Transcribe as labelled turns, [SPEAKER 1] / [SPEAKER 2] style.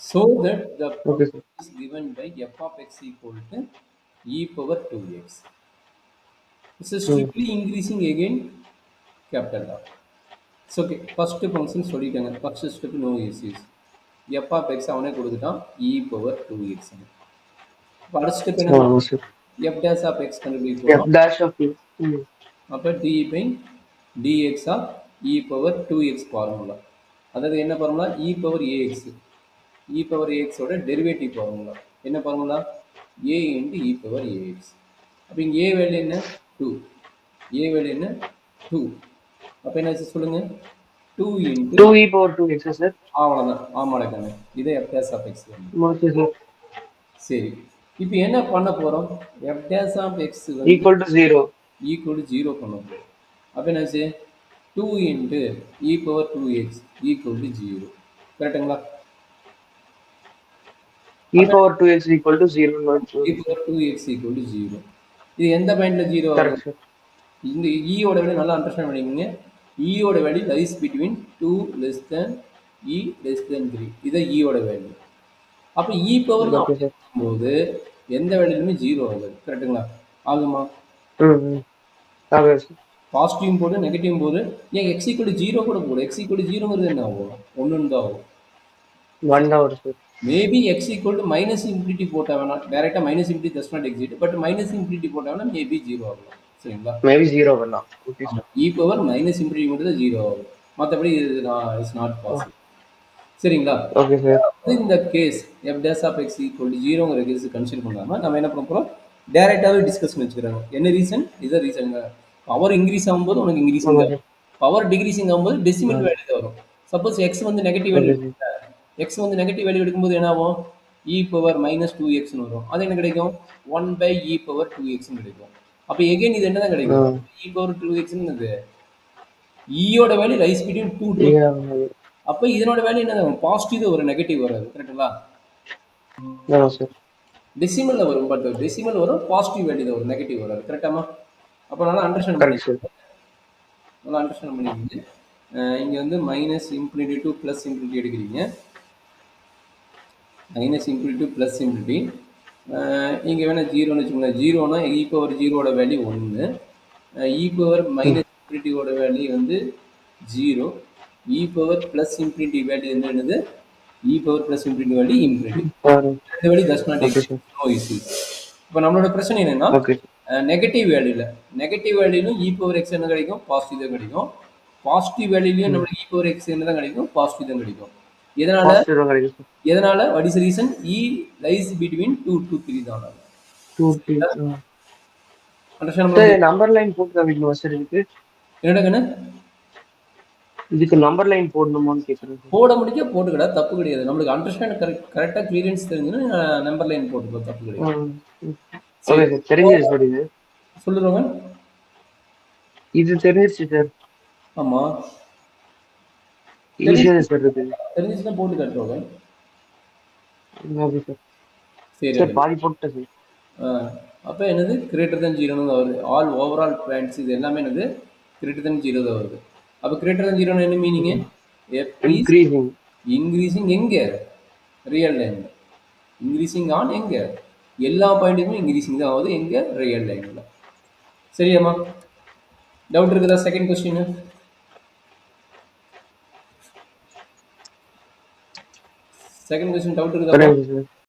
[SPEAKER 1] So that the
[SPEAKER 2] Okay,
[SPEAKER 1] function
[SPEAKER 2] sir.
[SPEAKER 1] is given by f of x equal to e power 2x. This is
[SPEAKER 2] Hmm.
[SPEAKER 1] strictly increasing again capital R. So okay, first function சொல்லிட்டேங்க. First step no issues. f of x அவனே கொடுத்துட்டான் e power 2x. அடுத்த step என்ன
[SPEAKER 2] Oh,
[SPEAKER 1] பண்ணும்?
[SPEAKER 2] sir.
[SPEAKER 1] f dash of x கண்டுபிடிக்க
[SPEAKER 2] F
[SPEAKER 1] போறோம்.
[SPEAKER 2] dash of u. Hmm.
[SPEAKER 1] அப்போ d by dx of e power 2x formula. அதாவது என்ன formula? e power ax. e power ax ஓட டெரிவேட்டிவ் ஃபார்முலா. என்ன formula? a into e power ax. அப்போ இங்கே a value என்ன? 2. a வேல்யூ என்ன? 2. அப்போ என்ன சொல்லுங்க? 2 into
[SPEAKER 2] 2 e power 2x, sir.
[SPEAKER 1] அவ்வளோதான். ஆமாடா கண்ணு. இதே f dash of x வேணும்.
[SPEAKER 2] Okay, sir.
[SPEAKER 1] சரி. இப்போ என்ன பண்ண போறோம்? f dash of x வந்து
[SPEAKER 2] Equal to 0.
[SPEAKER 1] equal to 0 பண்ண போறோம். அப்போ என்னாச்சு? 2 into e power 2x equal to 0. கரெக்டுங்களா?
[SPEAKER 2] E
[SPEAKER 1] அப்போ
[SPEAKER 2] power 2x equal to 0. Not
[SPEAKER 1] e
[SPEAKER 2] 0.
[SPEAKER 1] power 2x equal to 0. இது எந்த பாயிண்ட்ல 0 ஆகும்?
[SPEAKER 2] Correct, sir.
[SPEAKER 1] இந்த e ஓட வேல்யூ நல்லா அண்டர்ஸ்டாண்ட் பண்ணிக்கோங்க. e ஓட value lies between 2 less than e less than 3. இது e ஓட வேல்யூ. அப்போ e பவர்
[SPEAKER 2] Okay, sir.
[SPEAKER 1] போது எந்த வேல்யூலுமே 0 ஆகாது. கரெக்டுங்களா? ஆகுமா?
[SPEAKER 2] Hmm. Okay, sir.
[SPEAKER 1] பாசிட்டிவும் போது நெகட்டிவும் போது ஏன் எக்ஸ் ஈக்குவல் டு 0 கூட போடும். எக்ஸ் ஈக்குவல் டு 0ங்கிறது என்ன ஆகும்? 1 தான் ஆகும்.
[SPEAKER 2] 1 hour, sir.
[SPEAKER 1] Maybe X equal to minus infinity போட்டால் வேணா டேரெக்டாக minus infinity does not exit. But minus infinity போட்டால் வேணா மேபி 0 ஆகலாம். சரிங்களா?
[SPEAKER 2] Maybe 0 பண்ணலாம். Okay, sir.
[SPEAKER 1] E power minus infinity மட்டும் தான் 0 ஆகும். மற்றபடி இது இட்ஸ் நாட் பாசிபிள். சரிங்களா?
[SPEAKER 2] Okay, sir.
[SPEAKER 1] இந்த case f dash of x equal to 0ங்கிற கேஸ் கன்சிடர் பண்ணாமல் நம்ம என்ன பண்ண போகிறோம்? டேரெக்டாகவே டிஸ்கஸ் பண்ணி வச்சுக்கிறாங்க. என்ன ரீசன்? இதை ரீசன் பவர் இன்க்ரீஸ் ஆகும்போது உனக்கு இன்க்ரீஸிங்
[SPEAKER 2] Okay,
[SPEAKER 1] தான்.
[SPEAKER 2] sir.
[SPEAKER 1] பவர் டிக்ரீசிங் ஆகும்போது டெசிமல்
[SPEAKER 2] Hmm.
[SPEAKER 1] வேல்யூ தான் வரும். சப்போஸ் எக்ஸ் வந்து negative value,
[SPEAKER 2] Okay, sir.
[SPEAKER 1] X வந்து நெகட்டிவ் வேல்யூ எடுக்கும்போது என்ன ஆகும்? இ பவர் மைனஸ் 2எக்ஸ்னு வரும். அது என்ன கிடைக்கும்? 1 பை இ பவர் 2எக்ஸ்னு கிடைக்கும். அப்போ எகைன் இது என்ன தான் கிடைக்கும்?
[SPEAKER 2] Hmm.
[SPEAKER 1] இ பவர் 2எக்ஸ்னு ஈயோட value rise between 2 to
[SPEAKER 2] Yeah.
[SPEAKER 1] அப்போ இதனோட வேல்யூ என்ன? பாசிட்டிவ் ஒரு நெகட்டிவ் வராது. கரெக்டுங்களா?
[SPEAKER 2] No, sir.
[SPEAKER 1] டெசிமலில் வரும். பட் டெசிமல் வரும், பாசிட்டிவ் வேல்யூ தான் வரும், நெகட்டிவ் வராது. கரெக்டாமா? அப்போ நல்லா அண்டர்ஸ்டாண்ட் பண்ணி
[SPEAKER 2] Correct, sir.
[SPEAKER 1] நல்லா அண்டர்ஸ்டாண்ட் பண்ணிக்கிங்க. இங்கே வந்து minus infinity to plus infinity எடுக்கிறீங்க. Minus infinity to plus infinity. இங்கே வேணால் ஜீரோன்னு வச்சுக்கோங்களேன். ஜீரோனா இ பவர் ஜீரோட வேல்யூ 1. இ பவர் மைனஸ் இன்ஃபினிட்டியோட வேல்யூ வந்து 0. E power plus infinity value என்னது? E power plus infinity value infinity.
[SPEAKER 2] Hmm.
[SPEAKER 1] ரெண்டு value thus not
[SPEAKER 2] Okay, sir.
[SPEAKER 1] No issue. இப்போ நம்மளோட பிரச்சனை என்னன்னா
[SPEAKER 2] Okay.
[SPEAKER 1] நெகட்டிவ் வேல்யூல நெகட்டிவ் வேல்யூலும் இ பவர் எக்ஸ் என்ன கிடைக்கும்? பாசிட்டிவ் தான் கிடைக்கும். பாசிட்டிவ் வேல்யூலையும் நம்மளுக்கு இ பவர் எக்ஸ் என்ன தான் கிடைக்கும்? பாசிட்டிவ் தான் கிடைக்கும். எதனால?
[SPEAKER 2] Positive தான் கிடைக்கும், sir.
[SPEAKER 1] எதனால? What is reason? E lies between 2 to 3 தான்.
[SPEAKER 2] 2, 3.
[SPEAKER 1] அண்டர்ஸ்டாண்ட்
[SPEAKER 2] Sir,
[SPEAKER 1] பண்ணுங்க.
[SPEAKER 2] number line போட்டு காமிக்கணுமா சார் இதுக்கு?
[SPEAKER 1] என்னடா கண்ணு?
[SPEAKER 2] இதுக்கு நம்பர் லைன் போடணுமான்னு கேட்குறேன் சார்.
[SPEAKER 1] போட முடிக்க போட்டுக்கடா, தப்பு கிடையாது. நம்மளுக்கு அண்டர்ஸ்டாண்ட் கரெக்டாக கிளியரன்ஸ் தெரிஞ்சுன்னா நம்பர் லைன் போட்டுக்கோ, தப்பு கிடையாது.
[SPEAKER 2] ஓகே சார், தெரிஞ்சிருச்சு சார். இது
[SPEAKER 1] சொல்லுறவங்க
[SPEAKER 2] இது தெரிஞ்சிருச்சு சார்.
[SPEAKER 1] ஆமாம்,
[SPEAKER 2] ஈஸியாக சார் இருக்கு.
[SPEAKER 1] தெரிஞ்சிச்சுன்னா போட்டு காட்டுறவங்க.
[SPEAKER 2] Okay sir.
[SPEAKER 1] சரி
[SPEAKER 2] சார் பாதி போட்டேன் சார்.
[SPEAKER 1] அப்போ என்னது? கிரேட்டர் தென் 0 தான் வருது. ஆல் ஓவரால் பாயிண்ட்ஸ் இது எல்லாமே என்னது? கிரேட்டர் தென் 0 தான் வருது. அப்போ கிரேட்டர் தென் 0 என்ன மீனிங்?
[SPEAKER 2] இன்க்ரீசிங்.
[SPEAKER 1] இன்க்ரீசிங் எங்க? Real line. இன்க்ரீசிங் ஆன் எங்க? எல்லா பாயிண்ட்டுமே இன்க்ரீசிங் தான் ஆகுது. எங்க? ரியல் லைனில். சரியாம்மா? டவுட் இருக்குதா? Second question. Second question doubt இருக்குதா?